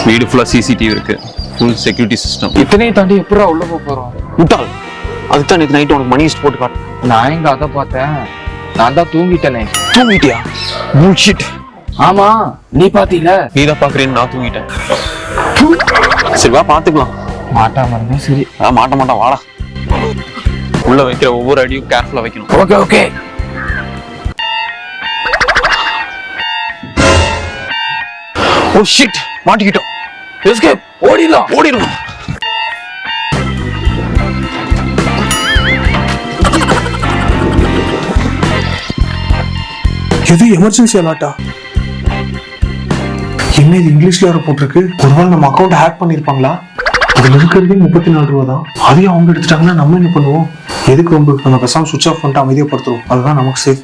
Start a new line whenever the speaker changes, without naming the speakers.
வீடு ஃபுல்லா சிசிடிவி இருக்கு, ஃபுல் செக்யூரிட்டி சிஸ்டம்.
இத்தனையும் தாண்டி எப்படா உள்ள போறோம்?
விட்டால் அதுதான் நேற்று நைட்டு உனக்கு மணி லிஸ்ட் போட்டு காட்டு.
நான் எங்க அதை பார்த்தேன், நான் தான் தூங்கிட்டேனே.
தூங்கிட்டியா? புல்ஷிட்.
ஆமா, நீ பாத்தீல?
நீ தான் பாக்குறேன்னு நான் தூங்கிட்டேன். சரி வா பாத்துக்கலாம்.
மாட்டாம இருந்தா சரி.
மாட்ட மாட்டான், வாடா. உள்ள வைக்கிற ஒவ்வொரு அடியும் கேர்ஃபுல்லா வைக்கணும்.
Okay okay.
ஓ ஷிட், மாட்டிக்கிட்டோம்.
எஸ்கேப், ஓடிடலாம்.
ஓடிடணும்.
எது எமர்ஜென்சி அலாட்டா? என்ன இது இங்கிலீஷ்ல வேற போட்டிருக்கு? ஒருவேளை நம்ம அக்கௌண்ட் ஹேக் பண்ணிருப்பாங்களா? அதுல இருக்கிறதே 34 ரூபா தான். அதையும் அவங்க எடுத்துட்டாங்கன்னா நம்ம என்ன பண்ணுவோம்? எதுக்கு ரொம்ப நம்ம பேசாம சுவிட்ச் ஆஃப் பண்ணிட்டு அமைதியப்படுத்துவோம், அதுதான் நமக்கு சேஃப்.